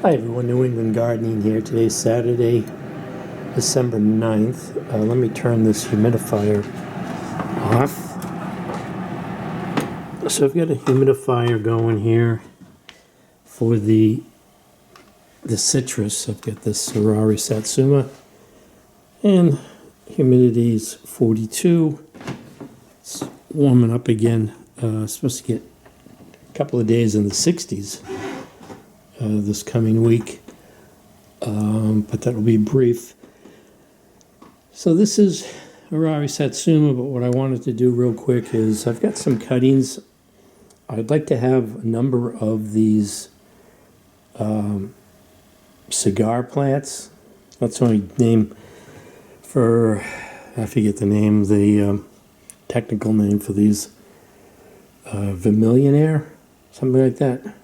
Hi everyone, New England Gardening here. Today's Saturday, December 9th. Let me turn this humidifier off. So I've got a humidifier going here for the citrus. I've got this Ferrari Satsuma and humidity is 42. It's warming up again. Supposed to get a couple of days in the 60s. This coming week, but that'll be brief. So this is Ferrari Satsuma, but what I wanted to do real quick is I've got some cuttings. I'd like to have a number of these cigar plants. That's my name for, I forget the name, the technical name for these, Vermillionaire, something like that.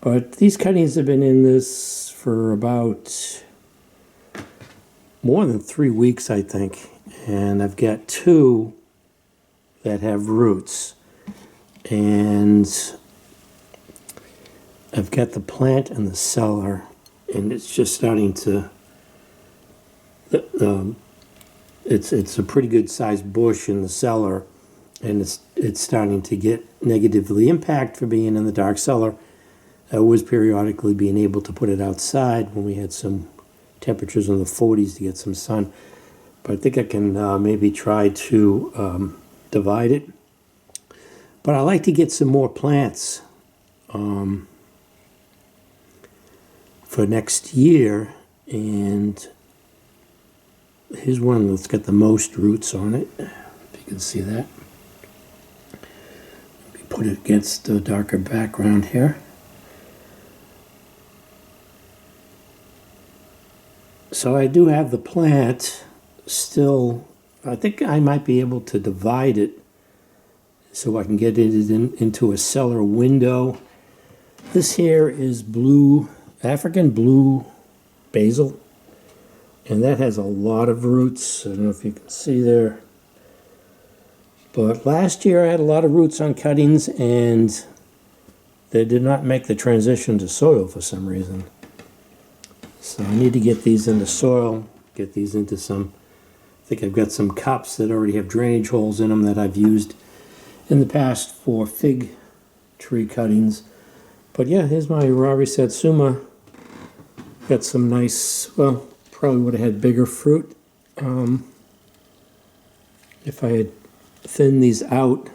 But these cuttings have been in this for about more than 3 weeks, I think. And I've got two that have roots. And I've got the plant in the cellar, and it's just starting to, it's a pretty good sized bush in the cellar, and it's starting to get negatively impacted for being in the dark cellar. I was periodically being able to put it outside when we had some temperatures in the 40s to get some sun. But I think I can maybe try to divide it. But I like to get some more plants for next year. And here's one that's got the most roots on it, if you can see that. Let me put it against a darker background here. So I do have the plant still. I think I might be able to divide it so I can get it into a cellar window. This here is African blue basil, and that has a lot of roots. I don't know if you can see there. But last year I had a lot of roots on cuttings, and they did not make the transition to soil for some reason. So I need to get these into soil, get these into some, I think I've got some cups that already have drainage holes in them that I've used in the past for fig tree cuttings. But yeah, here's my Ferrari Satsuma. Got some nice, well, probably would have had bigger fruit if I had thinned these out.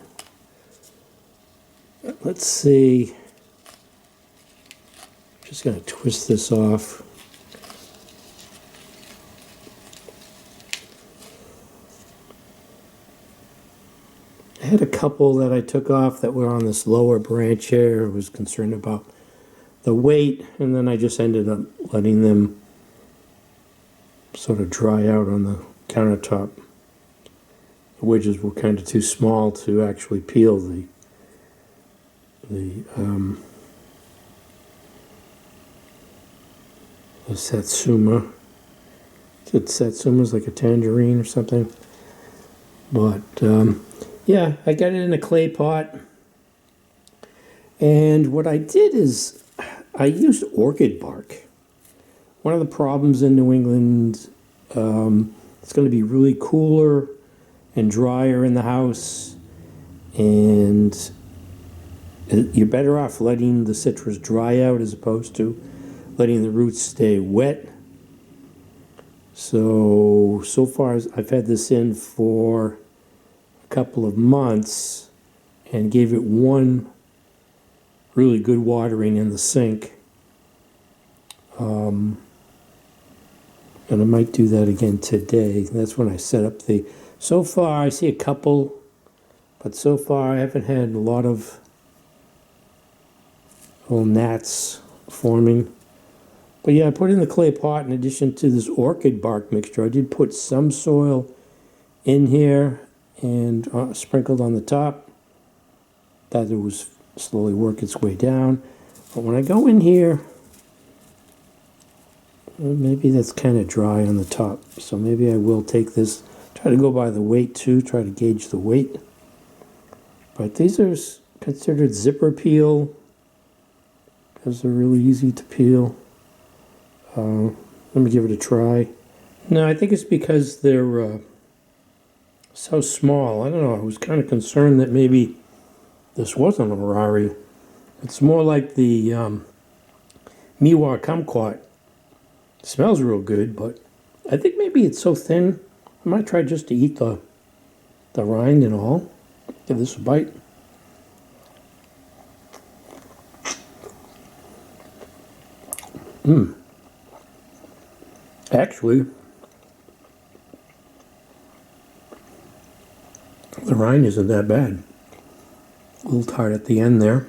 Let's see. Just going to twist this off. I had a couple that I took off that were on this lower branch here. I was concerned about the weight, and then I just ended up letting them sort of dry out on the countertop. The wedges were kind of too small to actually peel the Satsuma. Satsuma's like a tangerine or something. But yeah, I got it in a clay pot. And what I did is I used orchid bark. One of the problems in New England, it's going to be really cooler and drier in the house. And you're better off letting the citrus dry out as opposed to letting the roots stay wet. So far I've had this in for couple of months and gave it one really good watering in the sink, and I might do that again today. That's when I set up the, so far I see a couple, but so far I haven't had a lot of little gnats forming. But yeah, I put in the clay pot in addition to this orchid bark mixture. I did put some soil in here and sprinkled on the top. That it was slowly work its way down. But when I go in here, maybe that's kind of dry on the top. So maybe I will take this, try to go by the weight too, try to gauge the weight. But these are considered zipper peel because they're really easy to peel. Let me give it a try. No, I think it's because they're so small. I don't know. I was kind of concerned that maybe this wasn't a Ferrari. It's more like the Miwa Kumquat. It smells real good, but I think maybe it's so thin. I might try just to eat the rind and all. Give this a bite. Actually, the rind isn't that bad. A little tart at the end there,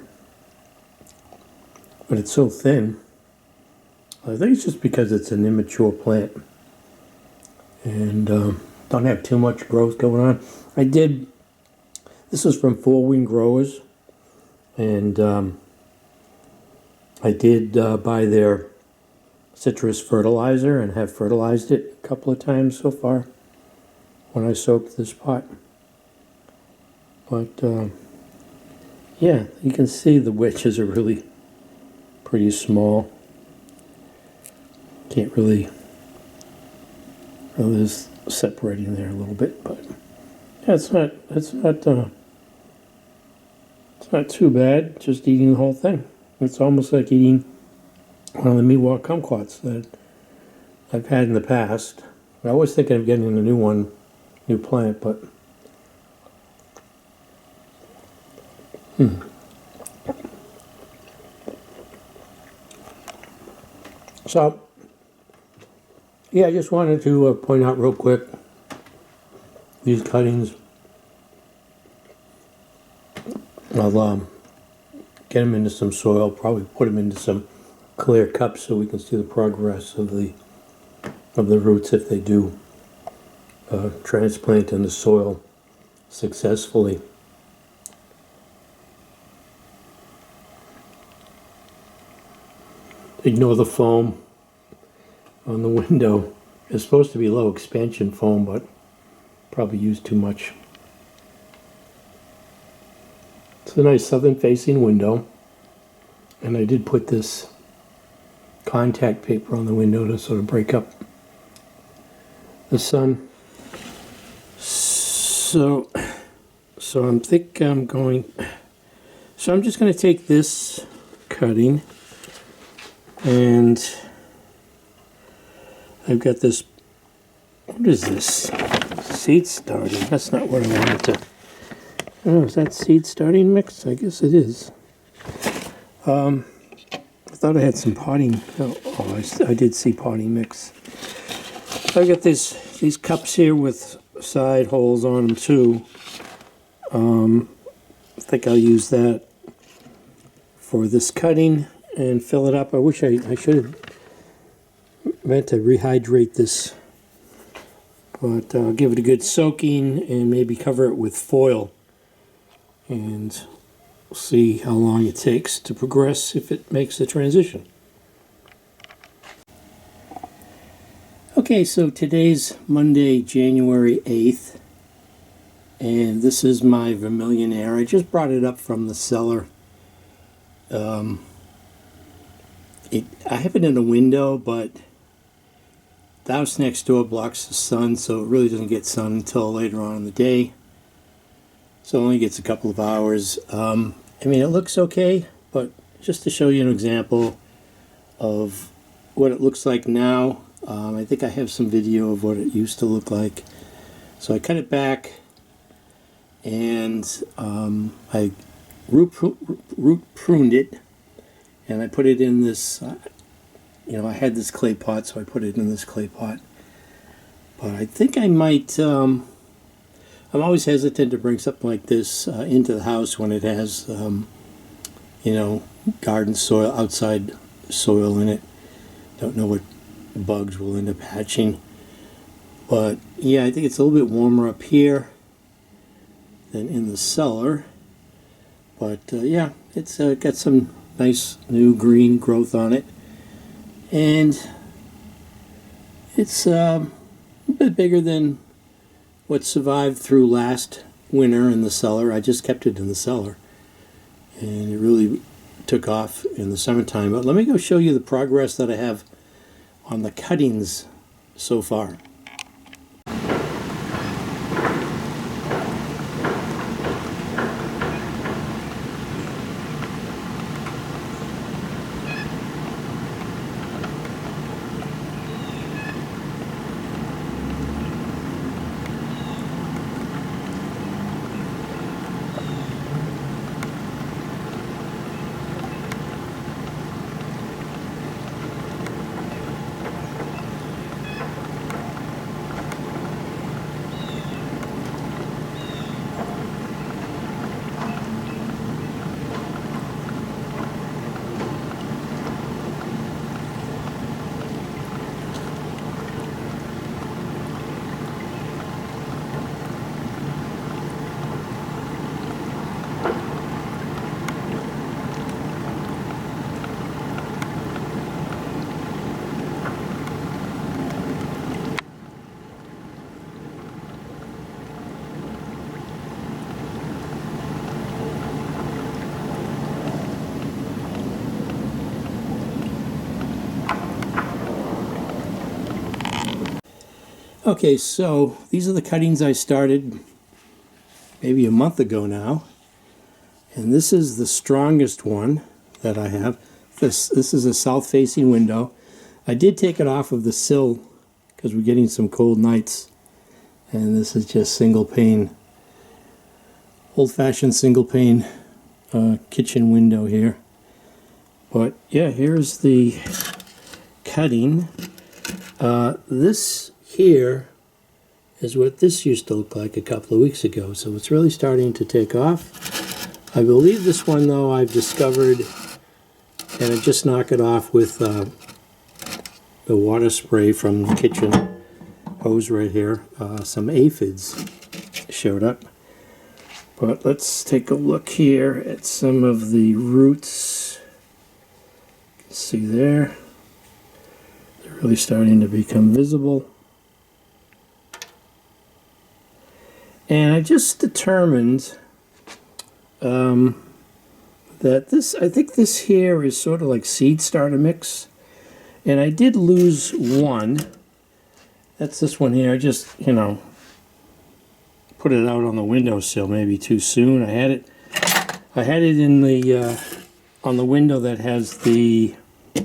but it's so thin. I think it's just because it's an immature plant and don't have too much growth going on. This is from Four Wing Growers, and I did buy their citrus fertilizer and have fertilized it a couple of times so far when I soaked this pot. But yeah, you can see the wedges are really pretty small. Can't really, well, there's separating there a little bit, but yeah, it's not too bad. Just eating the whole thing. It's almost like eating one of the Miwa kumquats that I've had in the past. I was thinking of getting a new plant, but So, yeah, I just wanted to point out real quick these cuttings. I'll get them into some soil, probably put them into some clear cups so we can see the progress of the roots if they do transplant in the soil successfully. Ignore the foam on the window. It's supposed to be low expansion foam, but probably used too much. It's a nice southern facing window, and I did put this contact paper on the window to sort of break up the sun. So I'm just going to take this cutting, and I've got this, what is this? Seed starting. That's not what I wanted to. Oh, is that seed starting mix? I guess it is. I thought I had some potting. I did see potting mix. I got these cups here with side holes on them too. I think I'll use that for this cutting and fill it up. I wish I should have meant to rehydrate this, but I'll give it a good soaking and maybe cover it with foil and see how long it takes to progress if it makes the transition. Okay, so today's Monday, January 8th, and this is my Vermillionaire. I just brought it up from the cellar. I have it in a window, but the house next door blocks the sun, so it really doesn't get sun until later on in the day. So it only gets a couple of hours. I mean, it looks okay, but just to show you an example of what it looks like now, I think I have some video of what it used to look like. So I cut it back, and I root pruned it, and I put it in this, I had this clay pot, so I put it in this clay pot. But I think I might, I'm always hesitant to bring something like this into the house when it has, garden soil, outside soil in it. Don't know what bugs will end up hatching. But yeah, I think it's a little bit warmer up here than in the cellar. But yeah, it's got some nice new green growth on it. And it's a bit bigger than what survived through last winter in the cellar. I just kept it in the cellar, and it really took off in the summertime. But let me go show you the progress that I have on the cuttings so far. Okay, so these are the cuttings I started maybe a month ago now, and this is the strongest one that I have. This is a south-facing window. I did take it off of the sill because we're getting some cold nights, and this is just single pane, old-fashioned single pane kitchen window here. But yeah, here's the cutting. This here is what this used to look like a couple of weeks ago, so it's really starting to take off. I believe this one, though, I've discovered, and I just knock it off with the water spray from the kitchen hose right here. Some aphids showed up. But let's take a look here at some of the roots. You can see there. They're really starting to become visible. And I just determined that I think this here is sort of like seed starter mix. And I did lose one. That's this one here. I just, put it out on the windowsill maybe too soon. I had it in the on the window that has the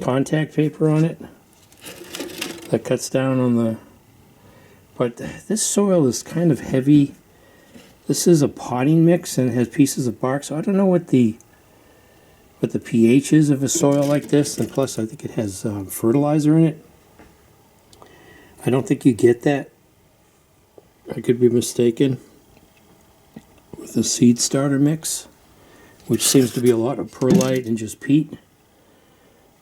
contact paper on it that cuts down on the. But this soil is kind of heavy. This is a potting mix and it has pieces of bark, so I don't know what the pH is of a soil like this, and plus I think it has fertilizer in it. I don't think you get that. I could be mistaken with the seed starter mix, which seems to be a lot of perlite and just peat.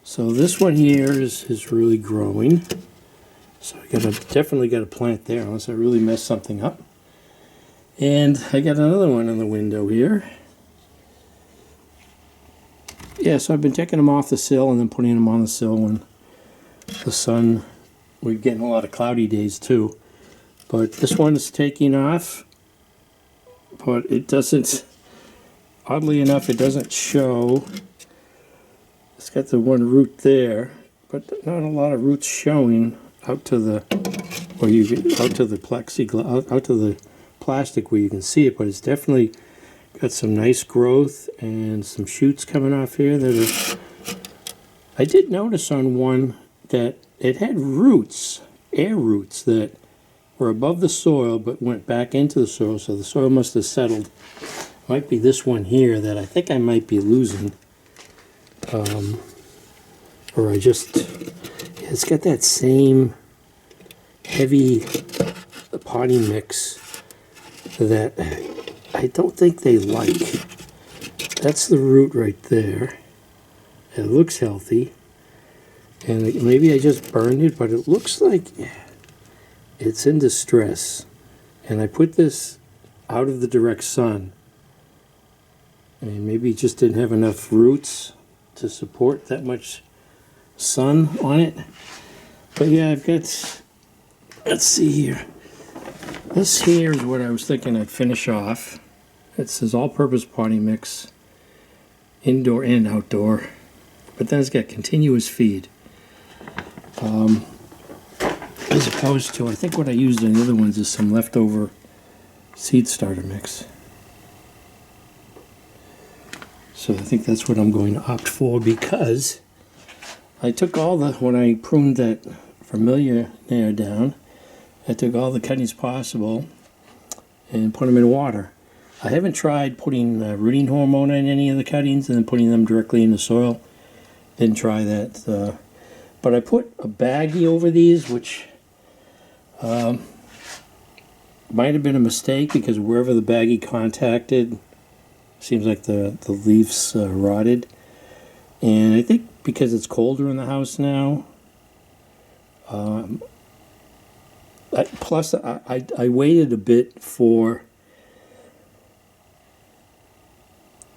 So this one here is really growing. So I definitely got to plant there unless I really mess something up. And I got another one in the window here. Yeah, so I've been taking them off the sill and then putting them on the sill when the sun, we're getting a lot of cloudy days too. But this one is taking off, but it doesn't, oddly enough, it doesn't show. It's got the one root there, but not a lot of roots showing out to the, out to the plexiglass, out to the plastic where you can see it, but it's definitely got some nice growth and some shoots coming off here that are. I did notice on one that it had roots, air roots, that were above the soil but went back into the soil, so the soil must have settled. Might be this one here that I think I might be losing. Or I just, it's got that same heavy potting mix that I don't think they like. That's the root right there. It looks healthy. And maybe I just burned it, but it looks like it's in distress. And I put this out of the direct sun. And maybe it just didn't have enough roots to support that much sun on it. But yeah, I've got, let's see here. This here is what I was thinking I'd finish off. It says all-purpose potting mix. indoor and outdoor. But then it's got continuous feed. As opposed to, I think what I used in the other ones is some leftover seed starter mix. So I think that's what I'm going to opt for, because I took all the, when I pruned that Vermillionaire down, I took all the cuttings possible and put them in water. I haven't tried putting rooting hormone in any of the cuttings and then putting them directly in the soil. Didn't try that. But I put a baggie over these, which might have been a mistake, because wherever the baggie contacted, seems like the leaves rotted. And I think because it's colder in the house now, plus I waited a bit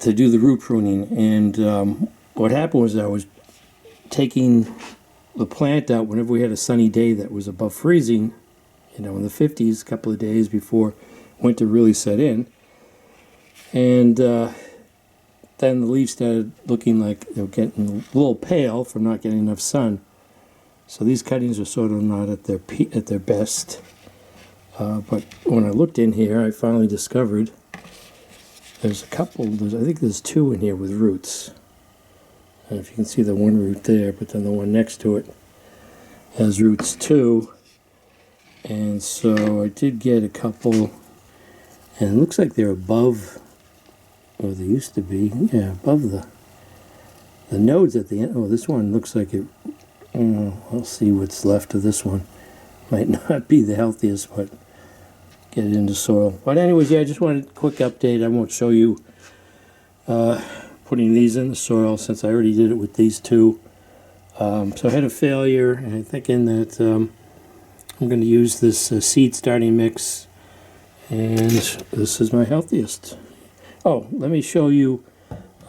to do the root pruning, and what happened was I was taking the plant out whenever we had a sunny day that was above freezing, in the 50s, a couple of days before winter really set in. And then the leaves started looking like they were getting a little pale from not getting enough sun. So these cuttings are sort of not at their best. But when I looked in here, I finally discovered there's a couple. I think there's two in here with roots. And if you can see the one root there, but then the one next to it has roots too. And so I did get a couple, and it looks like they're above, or they used to be, yeah, above the nodes at the end. Oh, this one looks like it. I'll see what's left of this one. Might not be the healthiest, but get it into soil. But anyways, yeah, I just wanted a quick update. I won't show you putting these in the soil, since I already did it with these two. So I had a failure, and I'm thinking that I'm going to use this seed starting mix, and this is my healthiest. Oh, let me show you,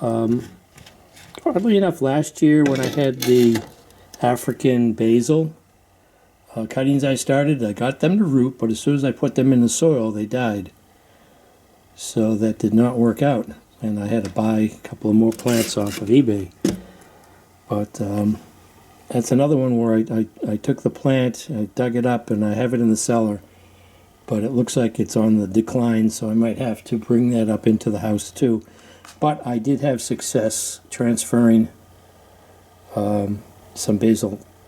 oddly enough, last year when I had the African basil cuttings I started, I got them to root, but as soon as I put them in the soil, they died. So that did not work out, and I had to buy a couple of more plants off of eBay. But that's another one where I took the plant, I dug it up, and I have it in the cellar. But it looks like it's on the decline, so I might have to bring that up into the house too. But I did have success transferring some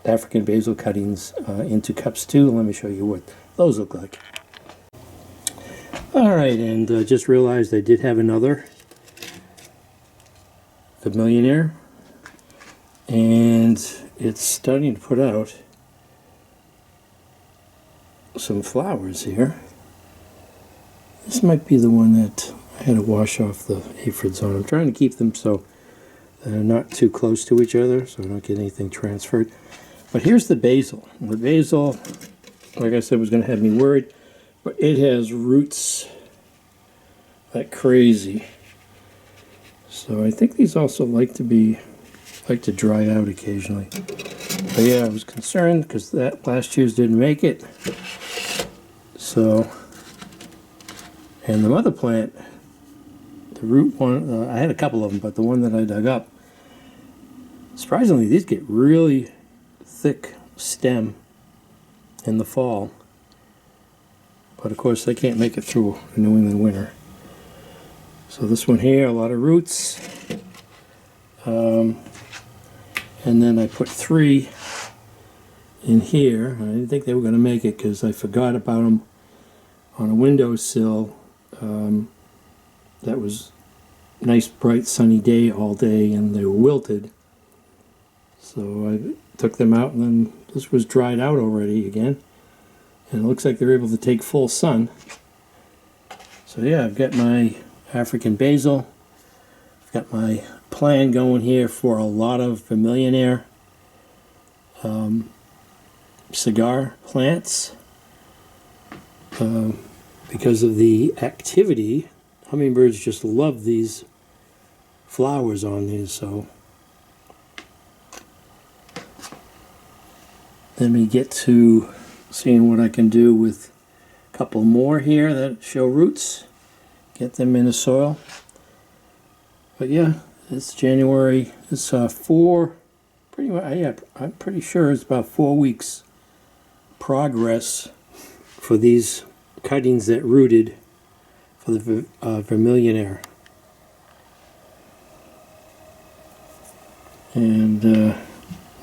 African basil cuttings into cups too. Let me show you what those look like. Alright, and just realized I did have another Vermillionaire, and it's starting to put out some flowers here. This might be the one that I had to wash off the aphids on. I'm trying to keep them so they're not too close to each other, so I don't get anything transferred. But here's the basil. The basil, like I said, was going to have me worried, but it has roots like crazy. So I think these also like to dry out occasionally. But yeah, I was concerned because that last year's didn't make it. So, and the mother plant, the root one, I had a couple of them, but the one that I dug up, surprisingly, these get really thick stem in the fall. But of course, they can't make it through a New England winter. So this one here, a lot of roots. And then I put 3 in here. I didn't think they were going to make it because I forgot about them on a windowsill. That was a nice, bright, sunny day all day, and they were wilted. So I took them out, and then this was dried out already again. And it looks like they're able to take full sun. So yeah, I've got my African basil. I've got my plan going here for a lot of Vermillionaire cigar plants. Because of the activity, hummingbirds just love these flowers on these. So let me get to seeing what I can do with a couple more here that show roots. Get them in the soil. But yeah, It's January. It's 4. Pretty much. Yeah, I'm pretty sure it's about 4 weeks progress for these cuttings that rooted for the Vermillionaire. And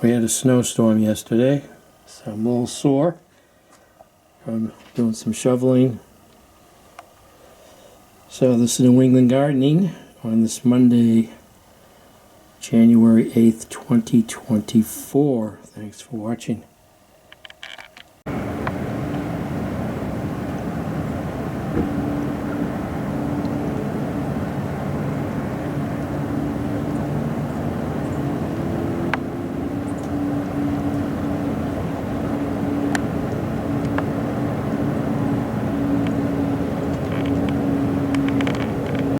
we had a snowstorm yesterday, so I'm a little sore. I'm doing some shoveling. So this is New England Gardening on this Monday, January 8th, 2024. Thanks for watching.